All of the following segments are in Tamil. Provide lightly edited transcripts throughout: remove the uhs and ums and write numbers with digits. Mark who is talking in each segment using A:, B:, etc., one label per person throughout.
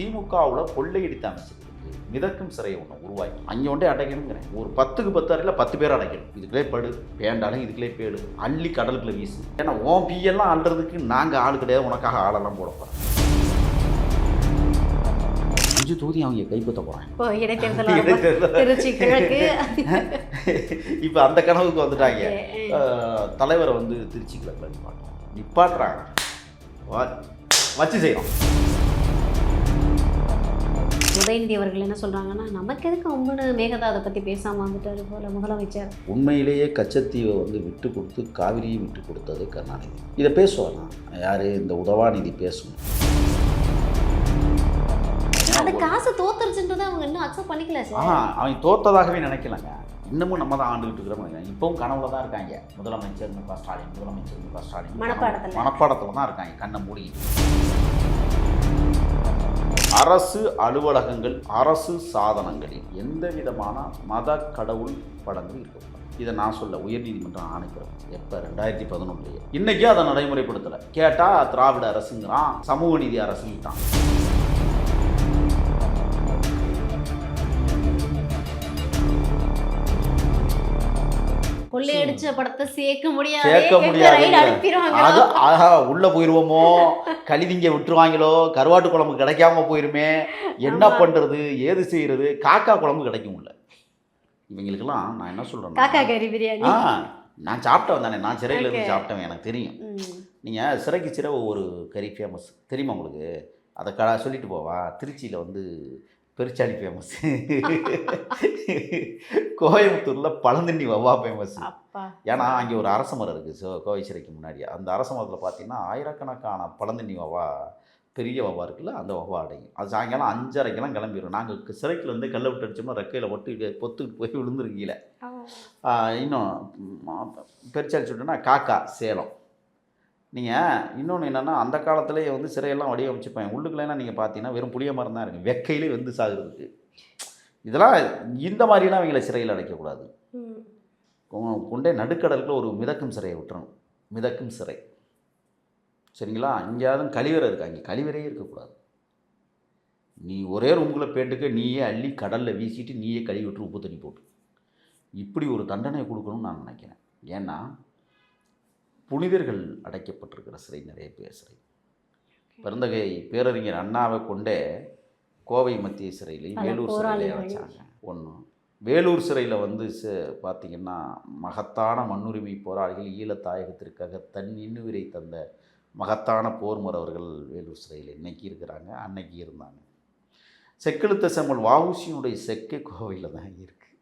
A: திமுகவில் கொள்ளையடித்த அமைச்சர்களுக்கு மிதக்கும் சிறையை ஒன்று உருவாக்கி அங்கே ஒன்றே அடைக்கணுங்கிறேன். ஒரு 10க்கு 10 அறையில் 10 பேர் அடைக்கணும். இதுக்குள்ளே படு, வேண்டாலும் இதுக்குள்ளே பேடு, அள்ளி கடலுக்குள்ள வீசு. ஏன்னா உன் பீயெல்லாம் அள்ளுறதுக்கு நாங்கள் ஆள் கிடையாது, உனக்காக ஆளெல்லாம் போட போகிறோம். 5 தொகுதி அவங்க கைப்பற்ற போகிறாங்க. இப்போ அந்த கனவுக்கு வந்துட்டாங்க. தலைவரை வந்து திருச்சி கிழக்கில் நிப்பாட்டுறாங்க, வச்சு செய்யணும்.
B: உதயநிதி அவர்கள் என்ன சொல்கிறாங்கன்னா, நமக்கு எதுக்கு ஒம்பது மேகதா அதை பற்றி பேசாமல் வந்துட்டார் போல முதலமைச்சர்.
A: உண்மையிலேயே கச்சத்தீவை வந்து விட்டு கொடுத்து காவிரியை விட்டு கொடுத்தது கருணாநிதி. இதை பேசுவாங்க யார்? இந்த உதவாநிதி பேசணும்.
B: அந்த காசு தோத்துருச்சுன்றதை அவங்க இன்னும் அக்செப்ட் பண்ணிக்கல சார்.
A: அவங்க தோத்ததாகவே நினைக்கலங்க. இன்னமும் நம்ம தான் ஆண்டுகிட்டு இருக்கிறோம். இப்பவும் கனவுல தான் இருக்காங்க. முதலமைச்சர் மு க ஸ்டாலின், முதலமைச்சர் மு க ஸ்டாலின் மனப்பாடத்தில் தான் இருக்காங்க, கண்ணை மூடிக்கிட்டு. அரசு அலுவலகங்கள், அரசு சாதனங்களில் எந்த விதமான மத கடவுள் படங்கள் இருக்கக்கூடாது. இதை நான் சொல்ல உயர்நீதிமன்றம் ஆணைக்கிறோம். எப்போ? 2011. இன்னைக்கு அதை நடைமுறைப்படுத்தலை. கேட்டால் திராவிட அரசுங்கிறான், சமூக நீதி அரசுங்கிட்டான்.
B: கொள்ளையடிச்ச படத்தை சேர்க்க முடியாது.
A: உள்ள போயிருவோமோ, கழிதிங்க விட்டுருவாங்களோ, கருவாட்டு குழம்பு கிடைக்காம போயிருமே, என்ன பண்றது, ஏது செய்யறது, காக்கா குழம்பு கிடைக்கும்ல. இவங்களுக்கெல்லாம் நான் என்ன சொல்றேன்,
B: காக்கா கறி பிரியாணி
A: நான் சாப்பிட்டவன் தானே, நான் சிறையில் இருந்து சாப்பிட்டவன், எனக்கு தெரியும். நீங்கள் சிறைக்கு சிறை ஒவ்வொரு கறி ஃபேமஸ் தெரியுமா உங்களுக்கு? அதை சொல்லிட்டு போவா. திருச்சியில் வந்து பெருச்சாளி ஃபேமஸ், கோயம்புத்தூரில் பழந்தண்ணி வவ்வா ஃபேமஸ். ஏன்னா அங்கே ஒரு அரச மரம் இருக்குது கோவை சிறைக்கு முன்னாடி. அந்த அரச மரத்தில் பார்த்தீங்கன்னா ஆயிரக்கணக்கான பழந்தண்ணி வவ்வா, பெரிய வவ்வா இருக்குல்ல, அந்த வவ்வா அடையும். அது சாயங்காலம் 5:30க்கெல்லாம் கிளம்பிடும். நாங்கள் சிறைக்கில் வந்து கல்லை விட்டு அடிச்சோம்னா ரெக்கையில் பொத்துக்கிட்டு போய் விழுந்துருக்கீங்கள. இன்னும் பெருச்சாளி சொல்லிட்டோன்னா காக்கா சேலம். நீங்கள் இன்னொன்று என்னென்னா, அந்த காலத்திலேயே வந்து சிறையெல்லாம் வடிவமைச்சுப்பாங்க. உள்ளுக்குள்ளேலாம் நீங்கள் பார்த்தீங்கன்னா வெறும் புளிய மரம் தான் இருக்குது, வெக்கையிலே வந்து சாகுறதுக்கு. இதெல்லாம் இந்த மாதிரிலாம் அவங்கள சிறையில் அடைக்கக்கூடாது. கொண்டே நடுக்கடலுக்குள்ள ஒரு மிதக்கும் சிறையை விட்டுறணும். மிதக்கும் சிறை, சரிங்களா? எங்கேயாவது கழிவறை இருக்கா? இங்கே கழிவறையே இருக்கக்கூடாது. நீ ஒரே ரூமுக்குள்ளே பேட்டுக்க நீயே அள்ளி கடலில் வீசிட்டு நீயே கழுவி விட்டு உப்பு தண்ணி போட்டு இப்படி ஒரு தண்டனை கொடுக்கணும்னு நான் நினைக்கிறேன். ஏன்னா புனிதர்கள் அடைக்கப்பட்டிருக்கிற சிறை நிறைய பேர் சிறை. பெருந்தகை பேரறிஞர் அண்ணாவை கொண்டே கோவை மத்திய சிறையிலையும் வேலூர் சிறையிலையும் அடைச்சாங்க. ஒன்று வேலூர் சிறையில் வந்து பார்த்திங்கன்னா மகத்தான மண்ணுரிமை போராளிகள், ஈழத்தாயகத்திற்காக தன் இன்னுயிரை தந்த மகத்தான போர்மறவர்கள் வேலூர் சிறையில் இன்றைக்கி இருக்கிறாங்க, அன்னைக்கு இருந்தாங்க. செக்கெழுத்த செம்மல் வஉசியுடைய செக்கே கோவையில் தான் இருக்குது.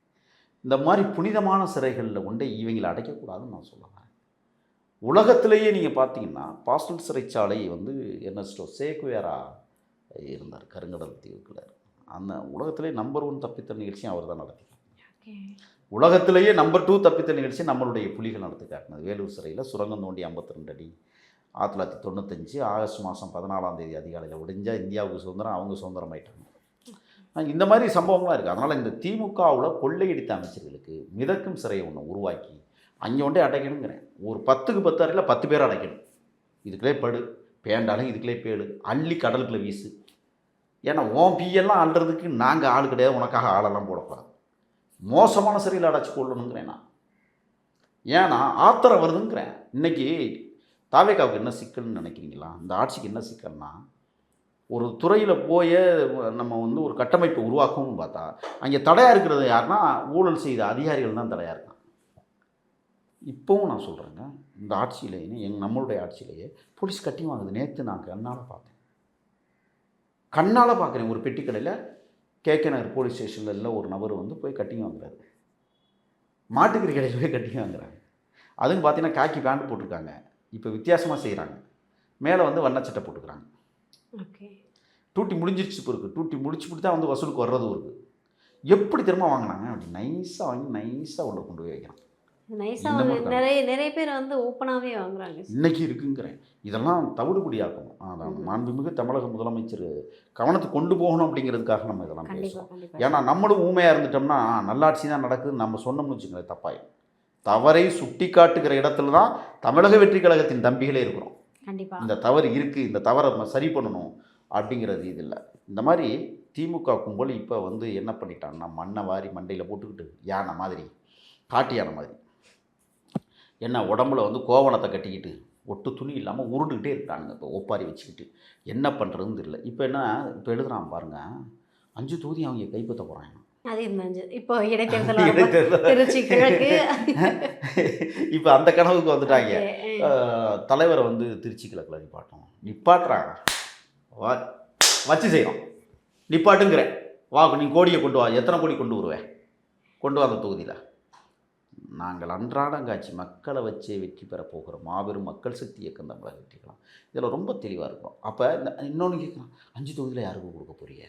A: இந்த மாதிரி புனிதமான சிறைகளில் கொண்டே இவங்களை அடைக்கக்கூடாதுன்னு நான் சொல்லுவேன். உலகத்திலேயே நீங்கள் பார்த்தீங்கன்னா பாஸ்டல் சிறைச்சாலை வந்து எர்னஸ்டோ சேகுவேரா இருந்தார், கருங்கடல் தீவுக்குள்ள. அந்த உலகத்திலே நம்பர் 1 தப்பித்தல் நிகழ்ச்சியும் அவர் தான் நடத்தினார். உலகத்திலேயே நம்பர் 2 தப்பித்தல் நிகழ்ச்சி நம்மளுடைய புலிகள் நடத்தி காட்டினது. வேலூர் சிறையில் சுரங்கம் தோண்டி 52 அடி 1995 ஆகஸ்ட் மாதம் 14 அதிகாலையில் விடிஞ்சா இந்தியாவுக்கு சுதந்திரம், அவங்க சுதந்திரம் ஆயிட்டாங்க. இந்த மாதிரி சம்பவங்கள்லாம் இருக்குது. அதனால் இந்த திமுகவில் கொள்ளையடித்த அமைச்சர்களுக்கு மிதக்கும் சிறையை ஒன்று உருவாக்கி அங்கே ஒன்றே அடைக்கணுங்கிறேன். ஒரு 10க்கு 10 அறையில் 10 பேர் அடைக்கணும். இதுக்குள்ளே படு, வேண்டாலும் இதுக்குள்ளே பேடு, அள்ளி கடலுக்குள்ள வீசு. ஏன்னா உன் பீயெல்லாம் அள்ளுறதுக்கு நாங்கள் ஆள் கிடையாது, உனக்காக ஆளெல்லாம் போடக்கூடாது. மோசமான சிறையில் அடைச்சி கொள்ளணுங்கிறேன் நான். ஏன்னா ஆத்திரம் வருதுங்கிறேன். இன்றைக்கி தாவேகாவுக்கு என்ன சிக்கல்னு நினைக்கிறீங்களா? இந்த ஆட்சிக்கு என்ன சிக்கல்னா, ஒரு துறையில் போய் நம்ம வந்து ஒரு கட்டமைப்பை உருவாக்கவும் பார்த்தா அங்கே தடையாக இருக்கிறது யாருன்னா ஊழல் செய்த அதிகாரிகள் தான் தடையாக இருக்கான். இப்போவும் நான் சொல்கிறேங்க, இந்த ஆட்சியிலேயே நம்மளுடைய ஆட்சியிலேயே போலீஸ் கட்டி வாங்குது. நேற்று நான் கண்ணால் பார்க்குறேன். ஒரு பெட்டி கடையில் கேகே நகர் போலீஸ் ஸ்டேஷனில் ஒரு நபர் வந்து போய் கட்டிங் வாங்குறாரு. மாட்டுக்கறி கடையில் போய் கட்டிங் வாங்குறாங்க. அதுன்னு பார்த்தீங்கன்னா காக்கி பேண்ட் போட்டிருக்காங்க. இப்போ வித்தியாசமாக செய்கிறாங்க. மேலே வந்து வண்ணச்சட்டை போட்டுக்கிறாங்க. டூட்டி முடிஞ்சிருச்சு இருக்குது. டூட்டி முடிச்சுட்டு தான் வந்து வசூலுக்கு வர்றதும் இருக்குது. எப்படி திரும்ப வாங்கினாங்க? அப்படி நைஸாக வாங்கி நைஸாக உள்ள கொண்டு போய் வைக்கிறாங்க.
B: நிறைய பேர் வந்து ஓப்பனாகவே வாங்குறாங்க.
A: இன்றைக்கி இருக்குங்கிறேன். இதெல்லாம் தவிடுபடியாக்கணும். அதான் மாண்புமிகு தமிழக முதலமைச்சர் கவனத்தை கொண்டு போகணும் அப்படிங்கிறதுக்காக நம்ம இதெல்லாம் பேசுவோம். ஏன்னா நம்மளும் ஊமையாக இருந்துட்டோம்னா நல்லாட்சி தான் நடக்குதுன்னு நம்ம சொன்னோம்னு வச்சுக்கோங்க, தப்பாயும். தவறை சுட்டி காட்டுகிற இடத்துல தான் தமிழக வெற்றி கழகத்தின் தம்பிகளே இருக்கிறோம்.
B: கண்டிப்பாக
A: இந்த தவறு இருக்குது, இந்த தவறை சரி பண்ணணும், அப்படிங்கிறது இது இல்லை. இந்த மாதிரி திமுக கும்பல் இப்போ வந்து என்ன பண்ணிட்டாங்கன்னா, மண்ணை வாரி மண்டையில் போட்டுக்கிட்டு யானை மாதிரி, காட்டு யானை மாதிரி, என்ன உடம்புல வந்து கோவணத்தை கட்டிக்கிட்டு ஒட்டு துணி இல்லாமல் உருண்டுக்கிட்டே இருக்கானுங்க. இப்போ ஒப்பாரி வச்சுக்கிட்டு என்ன பண்ணுறதுன்னு தெரியல. இப்போ என்ன இப்போ எழுதுறான் பாருங்கள், 5 தொகுதி அவங்க கைப்பற்ற போகிறாங்க.
B: அது இப்போ இடைத்தேர்தல் திருச்சி கிழக்கு.
A: இப்போ அந்த கனவுக்கு வந்துட்டாங்க. தலைவரை வந்து திருச்சி கிழக்கில் நிப்பாட்டுறாங்க. வச்சு செய்கிறோம், நிப்பாட்டுங்கிறேன். வா நீ கோடியை கொண்டு வா. எத்தனை கோடி கொண்டு வருவேன்? கொண்டு வா அந்த தொகுதியில். நாங்கள் அன்றாடங்காட்சி மக்களை வச்சே வெற்றி பெற போகிறோம். மாபெரும் மக்கள் சக்தி இயக்கம் தமிழக வெற்றிக்கலாம். இதில் ரொம்ப தெளிவாக இருக்கும். அப்போ இந்த இன்னொன்று கேட்கலாம், 5 தொகுதியில் யாருக்கு கொடுக்க போறீங்க?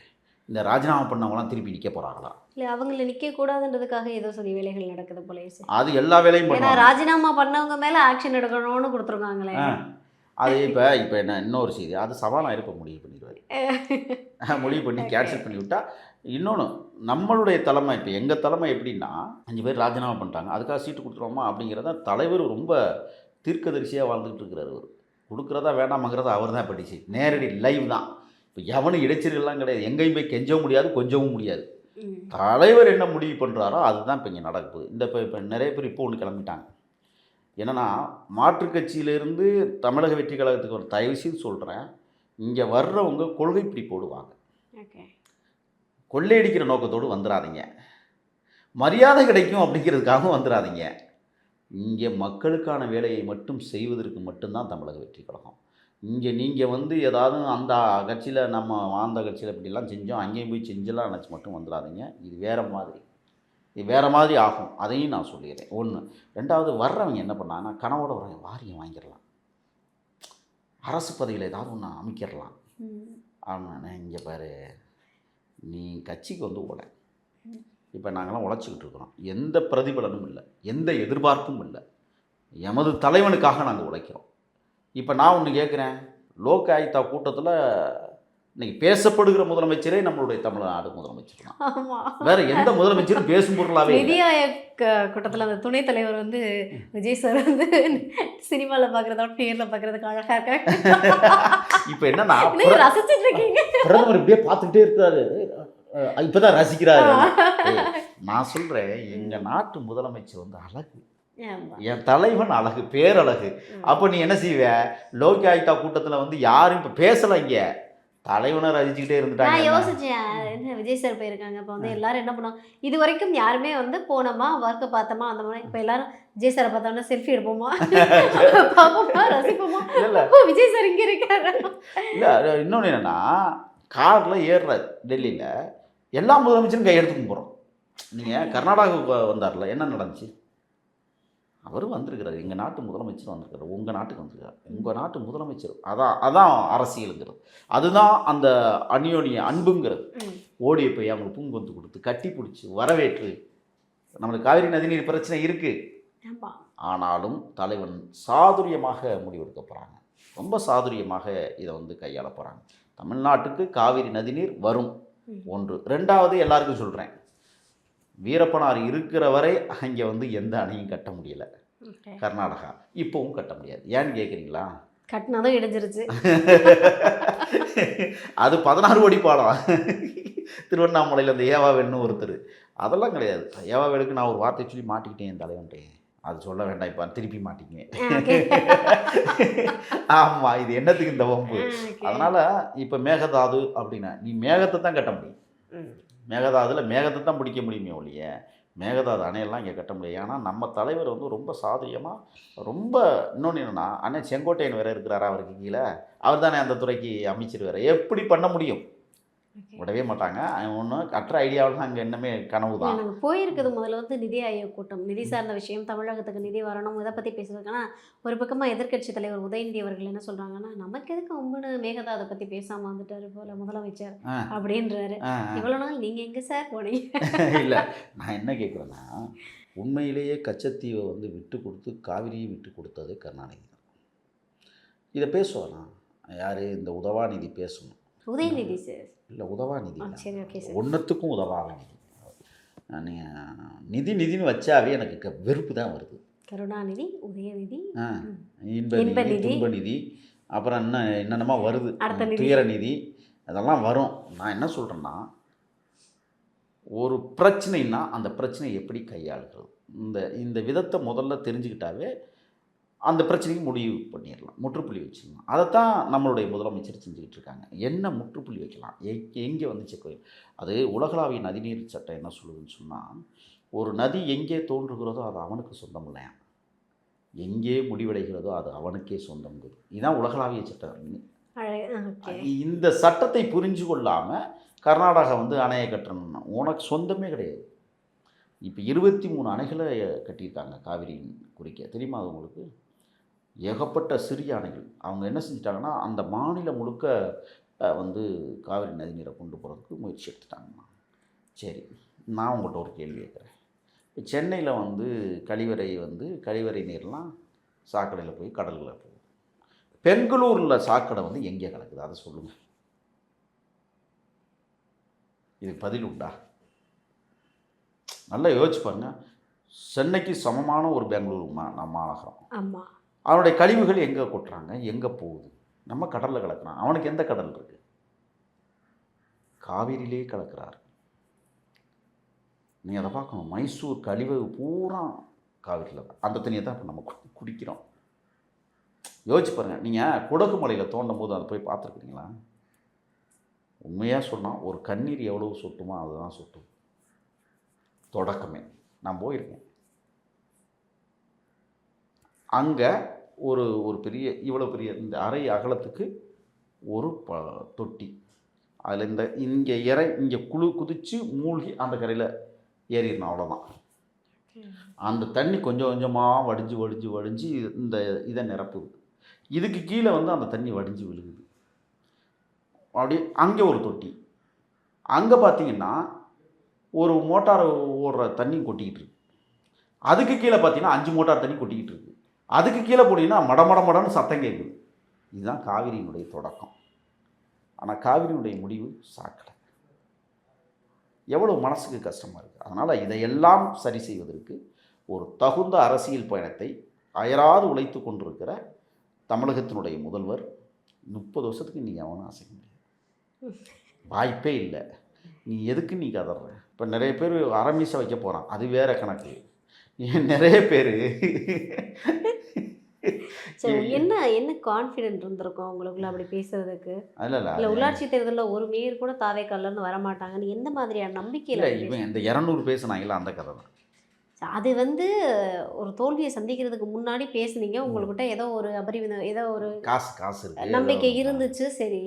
A: இந்த ராஜினாமா பண்ணவங்களாம் திருப்பி நிற்க போகிறாங்களா?
B: இல்லை, அவங்கள நிற்கக்கூடாதுன்றதுக்காக ஏதோ சொல்லி வேலைகள் நடக்குது போல.
A: அது எல்லா வேலையும்
B: ஏன்னா ராஜினாமா பண்ணவங்க மேலே ஆக்ஷன் எடுக்கணும்னு கொடுத்துருக்காங்களே.
A: அது இப்போ என்ன இன்னொரு செய்தி, அது சவாலாக இருக்க முடிவு பண்ணிடுவார். முடிவு பண்ணி கேன்சல் பண்ணி விட்டா. இன்னொன்று, நம்மளுடைய தலைமை இப்போ எங்கள் தலைமை எப்படின்னா, 5 பேர் ராஜினாமா பண்ணிட்டாங்க, அதுக்காக சீட்டு கொடுத்துருவோமா அப்படிங்கிறத தலைவர் ரொம்ப தீர்க்கதரிசியாக வாழ்ந்துக்கிட்டு இருக்கிறார். அவர் கொடுக்குறதா வேண்டாமாங்கிறத அவர் தான் படிச்சு நேரடி லைவ் தான். இப்போ எவனும் இடைச்சல்கள்லாம் கிடையாது. எங்கேயும் போய் கெஞ்சவும் முடியாது, கொஞ்சவும் முடியாது. தலைவர் என்ன முடிவு பண்ணுறாரோ அதுதான் இப்போ இங்கே நடக்குது. இப்போ நிறைய பேர் இப்போ ஒன்று கிளம்பிட்டாங்க. என்னென்னா, மாற்றுக் கட்சியிலேருந்து தமிழக வெற்றி கழகத்துக்கு ஒரு தயவு செய்து சொல்கிறேன், இங்கே வர்றவங்க கொள்கை பிடிப்போடு வாங்க. கொள்ளையடிக்கிற நோக்கத்தோடு வந்துடாதீங்க. மரியாதை கிடைக்கும் அப்படிங்கிறதுக்காகவும் வந்துடாதீங்க. இங்கே மக்களுக்கான வேலையை மட்டும் செய்வதற்கு மட்டும்தான் தமிழக வெற்றி கழகம். இங்கே நீங்கள் வந்து ஏதாவது அந்த கட்சியில் நம்ம அந்த கட்சியில் இப்படிலாம் செஞ்சோம், அங்கேயும் போய் செஞ்செல்லாம் நினச்சி மட்டும் வந்துடாதீங்க. இது வேறு மாதிரி ஆகும். அதையும் நான் சொல்லிடுறேன். 1. 2வது, வர்றவங்க என்ன பண்ணாங்கன்னா, கனவோட வர்றவங்க வாரியம் வாங்கிடலாம், அரசு பதவியில் ஏதாவது ஒன்று அமைக்கிடலாம். ஆனால் இங்கே பாரு, நீ கட்சிக்கு வந்து உழை. இப்போ நாங்களாம் உழைச்சிக்கிட்டு இருக்கிறோம். எந்த பிரதிபலனும் இல்லை, எந்த எதிர்பார்ப்பும் இல்லை. எமது தலைவனுக்காக நாங்கள் உழைக்கிறோம். இப்போ நான் ஒன்று கேட்குறேன், லோக் ஆயுக்தா கூட்டத்தில் இன்னைக்கு பேசப்படுகிற முதலமைச்சரே நம்மளுடைய தமிழ்நாடு முதலமைச்சர் தான். வேற எந்த முதலமைச்சரும் பேசும் பொருளாகவே.
B: நிதி ஆயோக் கூட்டத்தில் அந்த துணைத் தலைவர் வந்து விஜய் சார் வந்து சினிமாவில் பார்க்குறதோட நேரில் பார்க்குறதுக்கு அழகாக இருக்காங்க.
A: இப்போ என்னன்னா,
B: ரசிச்சுட்டு இருக்கீங்க,
A: பிரதமர் இப்படியே பார்த்துக்கிட்டே இருக்கிறாரு, இப்போதான் ரசிக்கிறாரு. நான் சொல்கிறேன், எங்கள் நாட்டு முதலமைச்சர் வந்து அழகு, என் தலைவன் அழகு, பேரழகு. அப்போ நீ என்ன செய்வ? லோக் ஆயுக்தா கூட்டத்தில் வந்து யாரும் இப்போ பேசலை, இங்கே தலைவனை ரசிச்சுக்கிட்டே இருந்துட்டாங்க.
B: நான் யோசிச்சேன், என்ன விஜய் சார் போயிருக்காங்க, இப்போ வந்து எல்லாரும் என்ன பண்ணுவாங்க, இது வரைக்கும் யாருமே வந்து போனோமா ஒர்க்கை பார்த்தோமா அந்த மாதிரி. இப்போ எல்லாரும் விஜய் சாரை பார்த்தோம்னா செல்ஃபி எடுப்போமா, பார்ப்போமா, ரசிப்போமா, இல்லை விஜய் சார் இங்கே இருக்காரு.
A: இல்லை, இன்னொன்று என்னென்னா, காரில் ஏறுறாரு டெல்லியில், எல்லா முதலமைச்சரும் கையெடுத்துக்கும் போகிறோம். நீங்கள் கர்நாடகாவுக்கு வந்தார்ல, என்ன நடந்துச்சு? அவரும் வந்திருக்கிறார், எங்கள் நாட்டு முதலமைச்சர் வந்திருக்காரு, உங்கள் நாட்டுக்கு வந்திருக்காரு, உங்கள் நாட்டு முதலமைச்சர். அதான் அரசியலுங்கிறது, அதுதான் அந்த அந்யோன்ய அன்புங்கிறது. ஓடிய போய் அவங்க பூங்கொந்து கொடுத்து கட்டி பிடிச்சி வரவேற்று, நம்மளுக்கு காவிரி நதிநீர் பிரச்சனை இருக்குது, ஆனாலும் தலைவன் சாதுரியமாக முடிவெடுக்க போகிறாங்க, ரொம்ப சாதுரியமாக இதை வந்து கையாள போகிறாங்க. தமிழ்நாட்டுக்கு காவிரி நதிநீர் வரும். 1. 2வது, எல்லாருக்கும் சொல்கிறேன், வீரப்பனார் இருக்கிற வரை அங்கே வந்து எந்த அணையும் கட்ட முடியலை. கர்நாடகா இப்போவும் கட்ட முடியாது. ஏன்னு கேட்குறீங்களா?
B: கட்டினதும் இடைஞ்சிருச்சு.
A: அது 16 கோடி பாலம். திருவண்ணாமலையில் அந்த ஏவாவேல்னு ஒருத்தர், அதெல்லாம் கிடையாது. ஏவாவேலுக்கு நான் ஒரு வார்த்தை சொல்லி மாட்டிக்கிட்டேன் என் தலைவன்ட்டே, அது சொல்ல வேண்டாம், இப்போ திருப்பி மாட்டிங்க. ஆமாம், இது என்னத்துக்கு இந்த வம்பு? அதனால் இப்போ மேகதாது அப்படின்னா நீ மேகத்தை தான் கட்ட முடியும். மேகதாதுல மேகத்தை தான் பிடிக்க முடியுமே ஒழிய மேகதாது அணையெல்லாம் இங்கே கட்ட முடியாது. ஏன்னா நம்ம தலைவர் வந்து ரொம்ப சாதுரியமாக, ரொம்ப இன்னொன்று என்னென்னா, அண்ணன் செங்கோட்டையன் வேறு இருக்கிறாரா அவருக்கு கீழே, அவர் தானே அந்த துறைக்கு அமைச்சர் வேறு, எப்படி பண்ண முடியும்? விடவே மாட்டாங்க. ஒன்றும் கட்டுற ஐடியாவில் அங்கே இன்னமே கனவு தான்.
B: நாங்கள் போயிருக்குது முதல்ல வந்து நிதி ஆயோக் கூட்டம், நிதி சார்ந்த விஷயம், தமிழகத்துக்கு நிதி வரணும், இதை பற்றி பேசுறதுக்கான ஒரு பக்கமாக எதிர்க்கட்சி தலைவர் உதயநிதி அவர்கள் என்ன சொல்கிறாங்கன்னா, நமக்கு எதுக்கு ஒம்புன்னு மேகதாதை பற்றி பேசாமல் வந்துட்டார் போல முதலமைச்சர் அப்படின்றாரு. இவ்வளோ நாள் நீங்கள் எங்கே சார் போனீங்க?
A: இல்லை, நான் என்ன கேட்குறேன்னா, உண்மையிலேயே கச்சத்தீவை வந்து விட்டு கொடுத்து காவிரியை விட்டு கொடுத்தது கருணாநிதி தான். இதை பேசுவானா யார்? இந்த உதவாநிதி பேசணும்.
B: உதயநிதி சார்
A: இல்லை, உதவாநிதி
B: இல்லை,
A: ஒன்றுத்துக்கும் உதவாக நிதின்னு வச்சாவே எனக்கு வெறுப்பு தான் வருது.
B: கருணாநிதி, உதயநிதி,
A: இன்பநிதி, துன்பநிதி, அப்புறம் என்னென்னமா வருது, துயரநிதி, அதெல்லாம் வரும். நான் என்ன சொல்கிறேன்னா, ஒரு பிரச்சனைன்னா அந்த பிரச்சனையை எப்படி கையாளுறது, இந்த இந்த விதத்தை முதல்ல தெரிஞ்சுக்கிட்டாவே அந்த பிரச்சனைக்கு முடிவு பண்ணிடலாம், முற்றுப்புள்ளி வச்சிடலாம். அதைத்தான் நம்மளுடைய முதலமைச்சர் செஞ்சுக்கிட்டு இருக்காங்க. என்ன முற்றுப்புள்ளி வைக்கலாம், எங்கே வந்து செக் அது உலகளாவிய நதிநீர் சட்டம் என்ன சொல்லுதுன்னு சொன்னால், ஒரு நதி எங்கே தோன்றுகிறதோ அது அவனுக்கு சொந்தம் இல்லையா, எங்கே முடிவடைகிறதோ அது அவனுக்கே சொந்தம்ங்குது. இதுதான் உலகளாவிய சட்டம். இந்த சட்டத்தை புரிஞ்சு கொள்ளாமல் கர்நாடகா வந்து அணையை கட்டணும்னா உனக்கு சொந்தமே கிடையாது. இப்போ 23 அணைகளை கட்டியிருக்காங்க காவிரி குறுக்கே, தெரியுமா அது உங்களுக்கு? ஏகப்பட்ட சிறிய அணைகள். அவங்க என்ன செஞ்சிட்டாங்கன்னா, அந்த மாநிலம் முழுக்க வந்து காவிரி நதிநீரை கொண்டு போகிறதுக்கு முயற்சி எடுத்துட்டாங்கம்மா. சரி, நான் உங்கள்கிட்ட ஒரு கேள்வி கேட்குறேன். இப்போ சென்னையில் வந்து கழிவறை நீர்லாம் சாக்கடையில் போய் கடல்களை போகுது. பெங்களூரில் சாக்கடை வந்து எங்கே கலக்குது, அதை சொல்லுங்கள். இதுக்கு பதில் உண்டா? நல்லா யோசிச்சு பாருங்க. சென்னைக்கு சமமான ஒரு பெங்களூர் மாநகரம்.
B: ஆமாம்.
A: அவனுடைய கழிவுகள் எங்கே கொட்டுறாங்க, எங்கே போகுது? நம்ம கடலில் கலக்கிறான். அவனுக்கு எந்த கடல் இருக்குது? காவிரியிலே கலக்கிறார். நீங்கள் அதை பார்க்கணும். மைசூர் கழிவு பூரா காவிரியில் தான். அந்த தண்ணியை தான் இப்போ நம்ம குடிக்கிறோம். யோசிச்சு பாருங்கள். நீங்கள் குடகு மலையில் தோண்டும் போது அதை போய் பார்த்துருக்குறீங்களா? உண்மையாக சொன்னால் ஒரு கண்ணீர் எவ்வளவு சொட்டுமோ அதுதான் சொட்டும். தொடக்கமே நான் போயிருக்கேன். அங்கே ஒரு பெரிய இவ்வளோ பெரிய இந்த அரை அகலத்துக்கு ஒரு தொட்டி. அதில் இங்கே இங்கே குதித்து மூழ்கி அந்த கரையில் ஏறிடணும், அவ்வளோதான். அந்த தண்ணி கொஞ்சம் கொஞ்சமாக வடிஞ்சு இந்த இதை நிரப்புது. இதுக்கு கீழே வந்து அந்த தண்ணி வடிஞ்சு விழுகுது. அப்படி அங்கே ஒரு தொட்டி. அங்கே பார்த்தீங்கன்னா ஒரு மோட்டார் ஓடுற தண்ணி கொட்டிக்கிட்டு இருக்கு. அதுக்கு கீழே பார்த்தீங்கன்னா 5 மோட்டார் தண்ணி கொட்டிக்கிட்டு இருக்குது. அதுக்கு கீழே போனீங்கன்னா மடமடன்னு சத்தம் கேட்குது. இதுதான் காவிரியினுடைய தொடக்கம். ஆனால் காவிரியினுடைய முடிவு சாக்கடை. எவ்வளோ மனசுக்கு கஷ்டமாக இருக்குது. அதனால் இதையெல்லாம் சரி செய்வதற்கு ஒரு தகுந்த அரசியல் பயணத்தை அயராது உழைத்து கொண்டிருக்கிற தமிழகத்தினுடைய முதல்வர் 30 வருஷத்துக்கு நீங்கள் அவனும் அசைக்க முடியாது, வாய்ப்பே இல்லை. நீ எதுக்கு நீ கதற? இப்போ நிறைய பேர் அரமீசை வைக்க போகிறான், அது வேற கணக்கு. நிறைய பேர்
B: என்ன கான்ஃபிடென்ட் இருந்திருக்கும் உங்களுக்குள்ள அப்படி பேசுறதுக்கு? இல்லை உள்ளாட்சி தேர்தலில் ஒரு மேயர் கூட தாவேக்காலன்னு வரமாட்டாங்கன்னு எந்த மாதிரியான நம்பிக்கையில்?
A: இவன் இந்த 200 பேசுனாங்களா அந்த கதை தான்.
B: அது வந்து ஒரு தோல்வியை சந்திக்கிறதுக்கு முன்னாடி பேசுனீங்க. உங்கள்கிட்ட ஏதோ ஒரு ஏதோ ஒரு
A: காசு இருக்கு,
B: நம்பிக்கை இருந்துச்சு. சரி,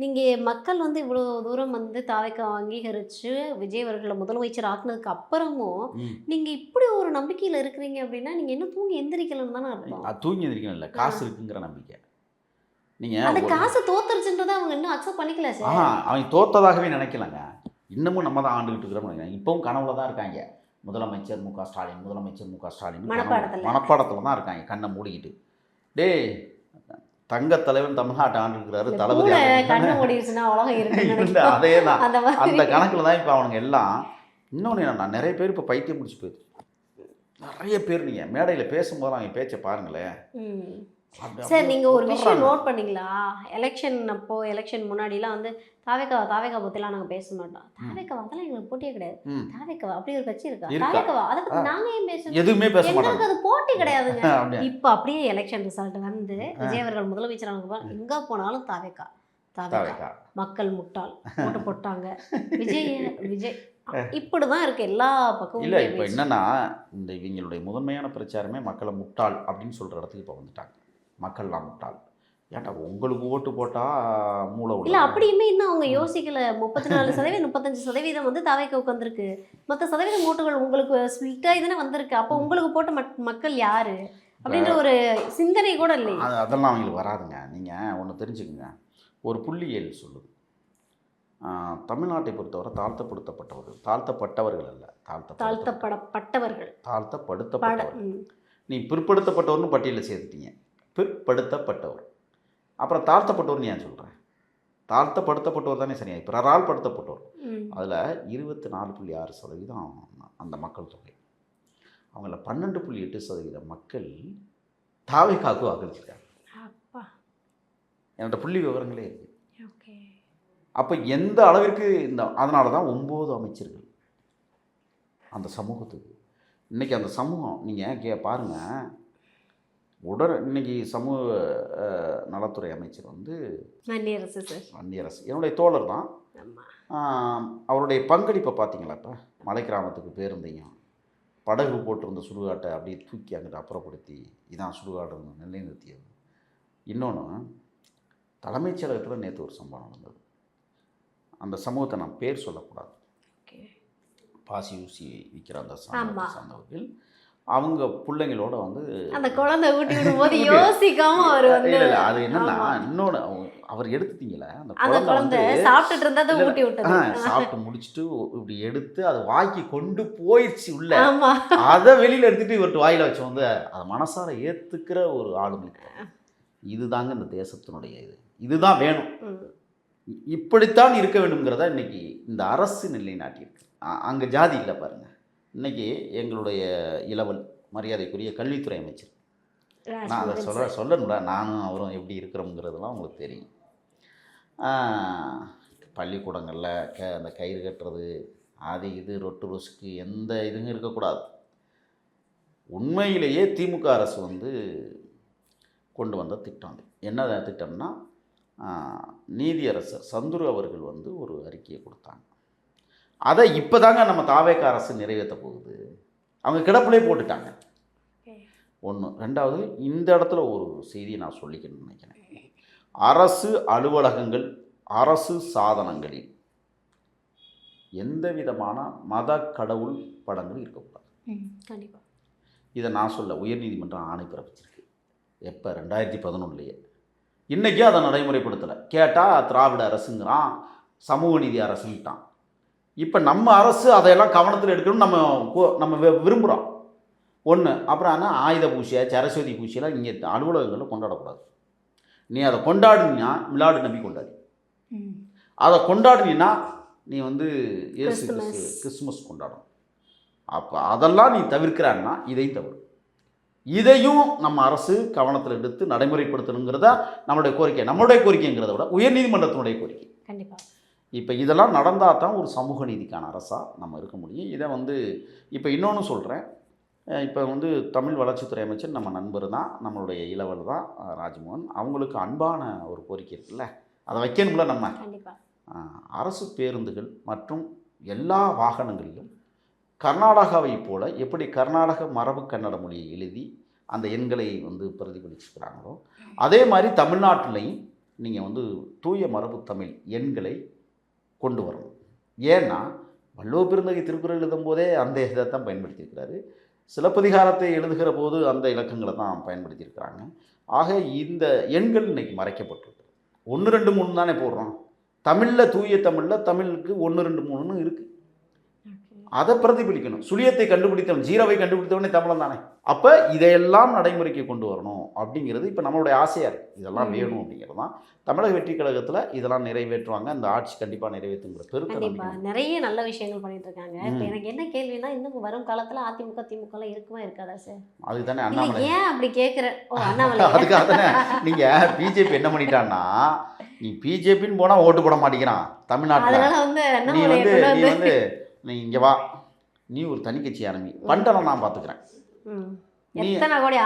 B: நீங்கள் மக்கள் வந்து இவ்வளோ தூரம் வந்து தாவேக்கா அங்கீகரித்து விஜய் அவர்களை முதலமைச்சர் ஆக்குனதுக்கு அப்புறமும் நீங்கள் இப்படி ஒரு நம்பிக்கையில் இருக்கிறீங்க அப்படின்னா நீங்கள் இன்னும் தூங்கி எந்திரிக்கலன்னு தானே அர்த்தம்.
A: தூங்கி எந்திரிக்கணும் இல்லை, காசு இருக்குங்கிற நம்பிக்கை. நீங்கள்
B: அந்த காசு தோத்துருச்சுன்றதை அவங்க இன்னும் அக்செப்ட் பண்ணிக்கல சார்.
A: அவங்க தோத்ததாகவே நினைக்கலங்க. இன்னமும் நம்ம தான் ஆண்டுகிட்டு இருக்கிறோம். இப்பவும் கனவுல தான் இருக்காங்க. முதலமைச்சர் மு க ஸ்டாலின் மனப்பாடத்தில் தான் இருக்காங்க, கண்ணை மூடிக்கிட்டு. டே, தங்க தலைவன் தமிழ்நாட்டை ஆண்டுருக்கிறாரு, தளபதி. அதே தான், அந்த கணக்கில் தான் இப்போ அவனுங்க எல்லாம். இன்னொன்று நான் நிறைய பேர் இப்போ பைத்தியம் முடிச்சு போயிடுது. நிறைய பேர் நீங்கள் மேடையில் பேசும்போது அவங்க பேச்சை பாருங்களேன்.
B: சார், நீங்கள் ஒரு விஷயம் நோட் பண்ணிங்களா? எலெக்ஷன் முன்னாடிலாம் வந்து தாவேக்கா பற்றிலாம் நாங்கள் பேச மாட்டோம். தாவேக்காவா அதெல்லாம் எங்களுக்கு போட்டியே கிடையாது. தாவேக்காவா அப்படி ஒரு கட்சி இருக்கா? தாவேக்காவா அதை பற்றி நாங்கள் ஏன் பேசணும்?
A: எதுவுமே பேச மாட்டோம்.
B: எங்களுக்கு அது போட்டி கிடையாதுங்க. இப்போ அப்படியே எலெக்ஷன் ரிசல்ட் வந்து விஜய் அவர்கள் முதலமைச்சராக எங்கே போனாலும் தாவேக்கா மக்கள் முட்டாள் போட்டு போட்டாங்க. விஜய் இப்படிதான் இருக்கு எல்லா பக்கமும்.
A: இல்லை, இப்போ என்னன்னா இந்த இவங்களுடைய முதன்மையான பிரச்சாரமே மக்களை முட்டாள் அப்படின்னு சொல்கிற இடத்துக்கு இப்போ வந்துட்டாங்க. மக்கள்லாம் முட்டாள். ஏன்டா உங்களுக்கு ஓட்டு போட்டால் மூளை இல்லை
B: அப்படியுமே இன்னும் அவங்க யோசிக்கல. 34% 35% வந்து தாவேக்காவுக்கு வந்திருக்கு. மற்ற சதவீதம் ஓட்டுகள் உங்களுக்கு ஸ்பிளிட்டாக தானே வந்திருக்கு. அப்போ உங்களுக்கு போட்ட மக்கள் யாரு அப்படின்ற ஒரு சிந்தனை கூட இல்லை.
A: அதெல்லாம் அவங்களுக்கு வராதுங்க. நீங்கள் ஒன்று தெரிஞ்சுக்கோங்க. ஒரு புள்ளியியல் சொல்லுது, தமிழ்நாட்டை பொறுத்தவரை தாழ்த்தப்பட்டவர்கள் அல்ல, தாழ்த்தப்படுத்தப்பட்டவர்கள். நீ பிற்படுத்தப்பட்டவர்னு பட்டியலில் சேர்த்துட்டீங்க. பிற்படுத்தப்பட்டவர், அப்புறம் தாழ்த்தப்பட்டவர்னு ஏன் சொல்கிறேன்? தாழ்த்தப்படுத்தப்பட்டவர் தானே சரியா. பிறரால் படுத்தப்பட்டவர். அதில் 24.6% அந்த மக்கள் தொகை. அவங்கள 12.8% மக்கள் தாவேக்காவுக்கு வாக்களிச்சிருக்காங்க. என்கிட்ட புள்ளி விவரங்களே இருக்குது. அப்போ எந்த அளவிற்கு அதனால தான் 9 அமைச்சர்கள் அந்த சமூகத்துக்கு. இன்றைக்கி அந்த சமூகம் நீங்கள் பாருங்கள், இன்னைக்கு சமூக நலத்துறை அமைச்சர் வந்து
B: வன்னியரசு சார்.
A: வன்னியரசு என்னுடைய தோழர் தான். அவருடைய பங்களிப்பை பார்த்தீங்களா? இப்போ மலை கிராமத்துக்கு பேருந்தையும் படகு போட்டிருந்த சுடுகாட்டை அப்படியே தூக்கி அங்கிட்ட அப்புறப்படுத்தி இதான் சுடுகாடுன்னு நிலைநிறுத்தியது. இன்னொன்று, தலைமைச் செயலகத்தில் நேற்று ஒரு சம்பவம் நடந்தது. அந்த சமூகத்தை நான் பேர் சொல்லக்கூடாது. பாசி ஊசி விற்கிற அந்த சார்ந்தவர்கள் அவங்க பிள்ளைங்களோட வந்து
B: அந்த குழந்தை ஊட்டி விடும்போது யோசிக்காம அவர் வந்து
A: இல்லை அது என்னன்னா, இன்னொன்று அவர் எடுத்துட்டீங்களே
B: அந்த குழந்தை சாப்பிட்டுட்டு இருந்தா அதை ஊட்டி விட்டது.
A: சாப்பிட்டு முடிச்சுட்டு இப்படி எடுத்து அது வாய்க்கு கொண்டு போயிடுச்சு உள்ள, அதை வெளியில் எடுத்துட்டு இவர்கிட்ட வாயில வச்சு வந்து அதை மனசார ஏற்றுக்கிற ஒரு ஆளுமை. இதுதாங்க இந்த தேசத்தினுடைய இதுதான் வேணும், இப்படித்தான் இருக்க வேண்டும்ங்கிறத இன்னைக்கு இந்த அரசு நிலைநாட்டியிருக்கு. அங்கே ஜாதி இல்லை பாருங்கள். இன்றைக்கி எங்களுடைய இளவல் மரியாதைக்குரிய கல்வித்துறை அமைச்சர், நான் அதை சொல்லணும்ல, நானும் அவரும் எப்படி இருக்கிறோங்கிறதுலாம் உங்களுக்கு தெரியும். பள்ளிக்கூடங்களில் அந்த கயிறு கட்டுறது அது இது ரொட்டு ரோஸுக்கு எந்த இதுவும் இருக்கக்கூடாது. உண்மையிலேயே திமுக அரசு வந்து கொண்டு வந்த திட்டம் அது. என்ன திட்டம்னா, நீதியரசர் சந்துரு அவர்கள் வந்து ஒரு அறிக்கையை கொடுத்தாங்க. அதை இப்போ தாங்க நம்ம தாவேக அரசு நிறைவேற்ற போகுது. அவங்க கிடப்பிலே போட்டுட்டாங்க. ஒன்று. ரெண்டாவது, இந்த இடத்துல ஒரு செய்தியை நான் சொல்லிக்கணும்னு நினைக்கிறேன். அரசு அலுவலகங்கள், அரசு சாதனங்களில் எந்த விதமான மத கடவுள் படங்கள் இருக்கக்கூடாது.
B: கண்டிப்பாக
A: இதை நான் சொல்ல உயர்நீதிமன்றம் ஆணை பிறப்பிச்சிருக்கு. எப்போ? 2011. இன்றைக்கும் அதை நடைமுறைப்படுத்தலை. கேட்டால் திராவிட அரசுங்கிறான், சமூக நீதி அரசுன்ட்டான். இப்போ நம்ம அரசு அதையெல்லாம் கவனத்தில் எடுக்கணும்னு நம்ம விரும்புகிறோம். ஒன்று. அப்புறம் ஆனால் ஆயுத பூஜை, சரஸ்வதி பூஜையெல்லாம் இங்கே அலுவலகங்களில் கொண்டாடக்கூடாது. நீ அதை கொண்டாடினா மிலாடு நபி கொண்டாடி, அதை கொண்டாடினா நீ வந்து இயேசு கிறிஸ்துமஸ் கொண்டாடணும். அப்போ அதெல்லாம் நீ தவிர்க்கிறான்னா இதையும் தவிர, இதையும் நம்ம அரசு கவனத்தில் எடுத்து நடைமுறைப்படுத்தணுங்கிறதா நம்மளுடைய கோரிக்கை. நம்மளுடைய கோரிக்கைங்கிறத விட உயர்நீதிமன்றத்தினுடைய கோரிக்கை.
B: கண்டிப்பாக
A: இப்போ இதெல்லாம் நடந்தால் தான் ஒரு சமூக நீதிக்கான அரசாக நம்ம இருக்க முடியும். இதை வந்து இப்போ இன்னொன்று சொல்கிறேன். இப்போ வந்து தமிழ் வளர்ச்சித்துறை அமைச்சர் நம்ம நண்பர் தான், நம்மளுடைய இளவல் தான் ராஜ்மோகன். அவங்களுக்கு அன்பான ஒரு கோரிக்கை இருக்குல்ல, அதை வைக்கணும்ல நம்ம. அரசு பேருந்துகள் மற்றும் எல்லா வாகனங்களிலும் கர்நாடகாவை போல் எப்படி கர்நாடக மரபு கன்னட மொழியை எழுதி அந்த எண்களை வந்து பிரதிபலிச்சுக்கிறாங்களோ, அதே மாதிரி தமிழ்நாட்டிலையும் நீங்கள் வந்து தூய மரபு தமிழ் எண்களை கொண்டு வரணும். ஏன்னா வள்ளுவ பெருந்தகை திருக்குறள் எழுதும் போதே அந்த இதை தான் பயன்படுத்தியிருக்கிறாரு. சிலப்பதிகாரத்தை எழுதுகிற போது அந்த இலக்கங்களை தான் பயன்படுத்தியிருக்கிறாங்க. ஆக இந்த எண்கள் இன்றைக்கி மறைக்கப்பட்டிருக்கு. 1 2 3 தானே போடுறோம். தமிழில் தூய தமிழில் தமிழுக்கு 1 2 3ன்னு இருக்குது. அதை பிரதிபலிக்கணும். சுழியத்தை கண்டுபிடித்தவன், ஜீரோவை கண்டுபிடித்தவனே தமிழன் தானே. அப்போ இதையெல்லாம் நடைமுறைக்கு கொண்டு வரணும் அப்படிங்கிறது இப்போ நம்மளுடைய ஆசையாக இருக்குது. இதெல்லாம் வேணும் அப்படிங்கிறது தான். தமிழக வெற்றி கழகத்தில் இதெல்லாம் நிறைவேற்றுவாங்க. இந்த ஆட்சி கண்டிப்பாக நிறைவேற்றுங்கிற பெருத்த
B: நிறைய நல்ல விஷயங்கள் பண்ணிட்டு இருக்காங்க. இப்போ எனக்கு என்ன கேள்வினா, இன்னும் வரும் காலத்தில் அதிமுக திமுகலாம் இருக்குமா இருக்காதா சார்?
A: அதுக்கு தானே அண்ணாமலை.
B: ஏன் அப்படி கேட்குறேன்? அண்ணாமலை
A: அதுக்காக தானே நீங்கள் பிஜேபி என்ன பண்ணிட்டான்னா, நீ பிஜேபின்னு போனால் ஓட்டு போட மாட்டேங்கிறான் தமிழ்நாட்டில்.
B: அதனால வந்து
A: நீ வந்து நீ இங்கே வா, நீ ஒரு தனி கட்சி ஆரம்பி, பண்டலம் நான் பார்த்துக்கிறேன். நீ 1000 கோடி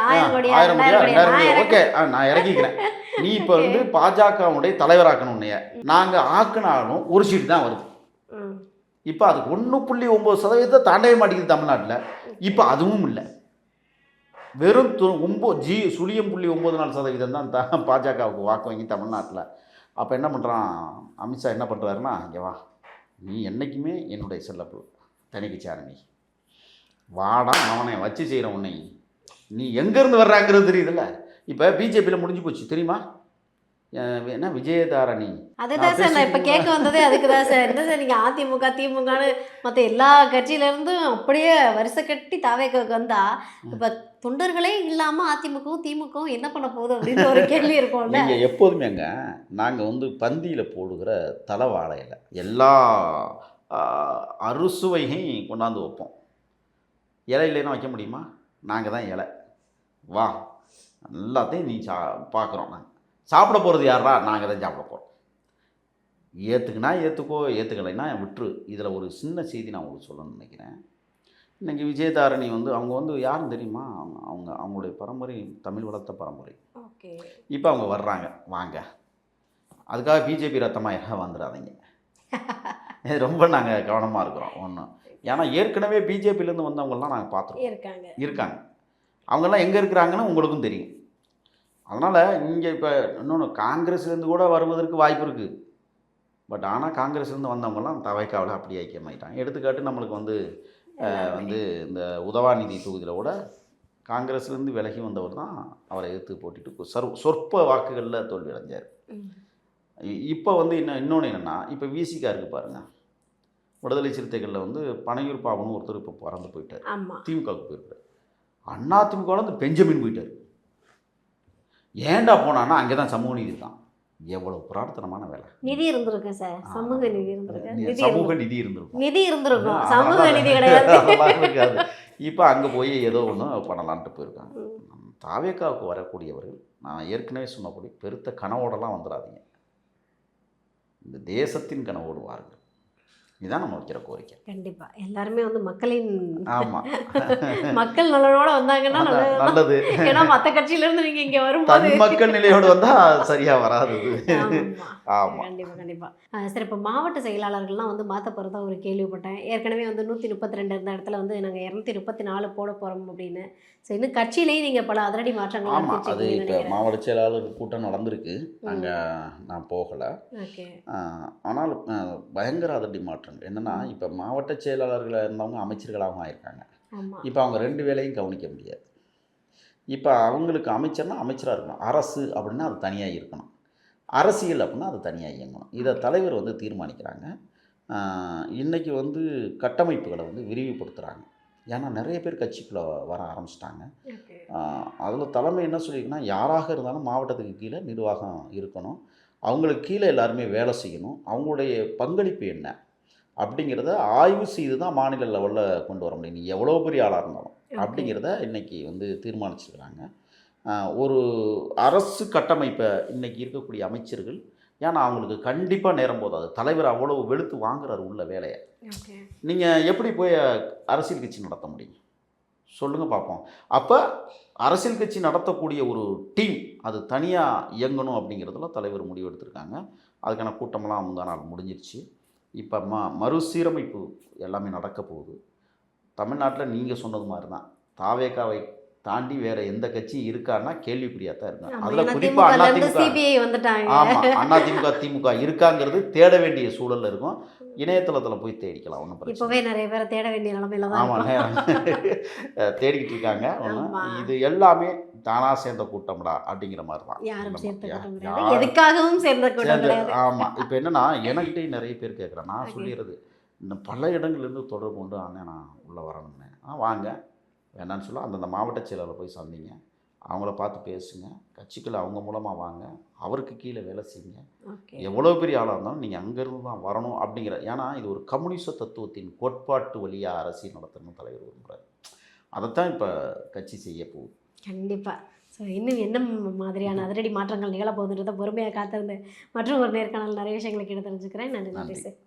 A: 2000 ஓகே நான் இறக்கிக்கிறேன். நீ இப்போ வந்து பாஜகவுடைய தலைவராக்கணும். உன்னைய நாங்கள் ஆக்கினாலும் ஒரு சீட்டு தான் வருது. இப்போ அதுக்கு 1.9% தாண்டவே மாட்டேங்குது தமிழ்நாட்டில். இப்போ அதுவும் இல்லை, வெறும் 0.94% தான் பாஜகவுக்கு வாக்கு வாங்கி தமிழ்நாட்டில். அப்போ என்ன பண்ணுறான் அமித்ஷா? என்ன பண்ணுறாருன்னா, இங்கே வா, நீ என்றைக்குமே என்னுடைய செல்லப்பு தனிக்கட்சி ஆரம்பி, வாடா அவனை வச்சு செய்கிற உன்னை, நீ எங்கேருந்து வர்றாங்கிறது தெரியுதுல்ல. இப்போ பிஜேபியில் முடிஞ்சு போச்சு தெரியுமா? என்ன விஜயதாரணி,
B: அதுதான் சார் நான் இப்போ கேட்க வந்ததே அதுக்கு தான் சார். என்ன சார் நீங்கள் அதிமுக திமுகன்னு மற்ற எல்லா கட்சியிலேருந்தும் அப்படியே வரிசை கட்டி தாவேக்கு வந்தா, இப்போ தொண்டர்களே இல்லாமல் அதிமுகவும் திமுகவும் என்ன பண்ண போகுது அப்படின்னு ஒரு கேள்வி இருக்கும்ல.
A: நீங்கள் எப்போதுமேங்க நாங்கள் வந்து பந்தியில் போடுகிற தலைவாழையில் எல்லா அறுசுவையும் கொண்டாந்து வைப்போம். இலை இல்லைன்னா வைக்க முடியுமா? நாங்கள் தான் இலை. வா, எல்லாத்தையும் நீ பார்க்குறோம். நாங்கள் சாப்பிட போகிறது யாரா? நாங்கள் தான் சாப்பிட போகிறோம். ஏற்றுக்குனா ஏற்றுக்கோ, ஏற்றுக்கலைன்னா விட்டுரு. இதில் ஒரு சின்ன செய்தி நான் உங்களுக்கு சொல்லணும்னு நினைக்கிறேன். இன்றைக்கி விஜயதாரணி வந்து அவங்க வந்து யாருன்னு தெரியுமா? அவங்களுடைய பரம்பரை தமிழ் வளர்த்த பரம்பரை.
B: ஓகே.
A: இப்போ அவங்க வர்றாங்க, வாங்க. அதுக்காக பிஜேபி ரத்தமாக வந்துடாதீங்க. இது ரொம்ப நாங்கள் கவனமாக இருக்கிறோம் ஒன்று. ஏன்னா ஏற்கனவே பிஜேபியிலேருந்து வந்தவங்கலாம் நாங்கள் பார்த்துருக்கோம். இருக்காங்க. அவங்கெல்லாம் எங்கே இருக்கிறாங்கன்னு உங்களுக்கும் தெரியும். அதனால் இங்கே இப்போ இன்னொன்று காங்கிரஸ்லேருந்து கூட வருவதற்கு வாய்ப்பு இருக்குது. பட் ஆனால் காங்கிரஸ்லேருந்து வந்தவங்கலாம் தவைக்காவில் அப்படி ஐக்கியமாயிட்டாங்க. எடுத்துக்காட்டு நம்மளுக்கு வந்து இந்த உதவாநிதி தொகுதியில் கூட காங்கிரஸ்லேருந்து விலகி வந்தவர் தான் அவரை எதிர்த்து போட்டிட்டு சொற்ப வாக்குகளில் தோல்வி அடைஞ்சார். இப்போ வந்து இன்னொன்று என்னென்னா, இப்போ விசிகா இருக்குது பாருங்கள். விடுதலை சிறுத்தைகளில் வந்து பனையூர் பாபுன்னு ஒருத்தர் இப்போ பறந்து போயிட்டார். திமுகவுக்கு போயிருக்கார். அதிமுகவில் வந்து பெஞ்சமின் போயிட்டார். ஏன்டா போனான்னா அங்கே தான் சமூக நீதி தான். எவ்வளோ புராணத்தனமான வேலை.
B: நிதி இருந்திருக்கு சார். சமூக நிதி இருந்திருக்கு.
A: சமூக நிதி இருந்திருக்கும்.
B: நிதி இருந்திருக்கும். சமூக நிதி கிடையாது.
A: இப்போ அங்கே போய் ஏதோ ஒன்று பண்ணலான்ட்டு போயிருக்காங்க. தாவேக்காவுக்கு வரக்கூடியவர்கள் நான் ஏற்கனவே சொன்னபடி பெருத்த கனவோடலாம் வந்துடாதீங்க. இந்த தேசத்தின் கனவோடு வாருங்கள். இதுதான் நம்ம வைக்கிற கோரிக்கை.
B: கண்டிப்பா எல்லாருமே வந்து மக்களின்
A: மக்கள்
B: நலனோட வந்தாங்கன்னா
A: நல்லது.
B: ஏன்னா மற்ற கட்சியில இருந்து நீங்க இங்க வரும்போது
A: தன் மக்கள் நிலையோடு வந்தா சரியா வராது.
B: ஆமா கண்டிப்பா. சரி, இப்போ மாவட்ட செயலாளர்கள்லாம் வந்து மாற்ற போகிறதா ஒரு கேள்விப்பட்டேன். ஏற்கனவே வந்து 132 இருந்த இடத்துல வந்து நாங்கள் 234 போட போகிறோம் அப்படின்னு. சரி, இன்னும் கட்சியிலேயே நீங்கள் பல அதிரடி மாற்றங்கள்.
A: ஆமாம், அது இப்போ மாவட்ட செயலாளர் கூட்டம் நடந்திருக்கு. நான் போகலை.
B: ஓகே.
A: ஆனால் பயங்கர அதிரடி மாற்றங்கள் என்னென்னா, இப்போ மாவட்ட செயலாளர்களாக இருந்தவங்க அமைச்சர்களாகவும் ஆயிருக்காங்க. இப்போ அவங்க 2 வேலையும் கவனிக்க முடியாது. இப்போ அவங்களுக்கு அமைச்சர்னா அமைச்சராக இருக்கணும். அரசு அப்படின்னா அது தனியாக இருக்கணும். அரசியல் அப்படின்னா அது தனியாக இயங்கணும். இதை தலைவர் வந்து தீர்மானிக்கிறாங்க. இன்றைக்கி வந்து கட்டமைப்புகளை வந்து விரிவுபடுத்துகிறாங்க. ஏன்னா நிறைய பேர் கட்சிக்குள்ளே வர ஆரம்பிச்சிட்டாங்க. அதில் தலைமை என்ன சொல்லியிருக்குன்னா, யாராக இருந்தாலும் மாவட்டத்துக்கு கீழே நிர்வாகம் இருக்கணும், அவங்களுக்கு கீழே எல்லாருமே வேலை செய்யணும், அவங்களுடைய பங்களிப்பு என்ன அப்படிங்கிறத ஆய்வு செய்து தான் மாநில லெவலில் கொண்டு வர முடியும். நீ எவ்வளோ பெரிய ஆளாக இருந்தாலும் அப்படிங்கிறத இன்றைக்கி வந்து தீர்மானிச்சிருக்கிறாங்க. ஒரு அரசு கட்டமைப்பை இன்றைக்கி இருக்கக்கூடிய அமைச்சர்கள், ஏன்னா அவங்களுக்கு கண்டிப்பாக நேரம் போதாது. தலைவர் அவ்வளோ வெளுத்து வாங்குறாரு உள்ள வேலையை. நீங்கள் எப்படி போய் அரசியல் கட்சி நடத்த முடியும் சொல்லுங்கள் பார்ப்போம். அப்போ அரசியல் கட்சி நடத்தக்கூடிய ஒரு டீம் அது தனியாக இயங்கணும் அப்படிங்கிறதுல தலைவர் முடிவு எடுத்திருக்காங்க. அதுக்கான கூட்டமெல்லாம் முந்தா நாள் முடிஞ்சிருச்சு. இப்போ மறுசீரமைப்பு எல்லாமே நடக்க போகுது. தமிழ்நாட்டில் நீங்கள் சொன்னது மாதிரி தான், தாவேக்காவை தாண்டி வேற எந்த கட்சி இருக்கான்னா கேள்விக்குறியாக தான் இருக்காங்க. அதில் குறிப்பாக அதிமுக திமுக இருக்காங்கிறது தேட வேண்டிய சூழலில் இருக்கும். இணையதளத்தில் போய் தேடிக்கலாம். ஒன்றும் பிரச்சனை
B: நிறைய பேர் தேட வேண்டிய நிலைமையில தான்.
A: ஆமாம், தேடிக்கிட்டு இருக்காங்க. இது எல்லாமே தானாக சேர்ந்த கூட்டம்டா அப்படிங்கிற மாதிரி தான். ஆமாம். இப்போ என்னன்னா, எனக்கிட்டே நிறைய பேர் கேட்குறேன். நான் சொல்லிடுறது, இன்னும் பல இடங்கள்லேருந்து தொடர்பு கொண்டு அண்ணே நான் உள்ளே வரணும்னு. வாங்க, வேணான்னு சொல்ல அந்தந்த மாவட்ட செயலாளர் போய் சந்திங்க, அவங்கள பார்த்து பேசுங்க, கட்சிக்குள்ளே அவங்க மூலமாக வாங்க, அவருக்கு கீழே வேலை செய்யுங்க. எவ்வளோ பெரிய ஆளாக இருந்தாலும் நீங்கள் அங்கேருந்து தான் வரணும் அப்படிங்கிற, ஏன்னா இது ஒரு கம்யூனிச தத்துவத்தின் கோட்பாட்டு வழியாக அரசியல் நடத்தணும் தலைவர் விரும்புகிறார். அதைத்தான் இப்போ கட்சி செய்ய போகுது.
B: கண்டிப்பாக. ஸோ இன்னும் என்ன மாதிரியான அதிரடி மாற்றங்கள் நிகழப்போகுதுன்றதை பொறுமையாக காத்திருந்து மற்றும் ஒரு நேர்காணல் நிறைய விஷயங்களை கேட்டு தெரிஞ்சுக்கிறேன். நன்றி சார்.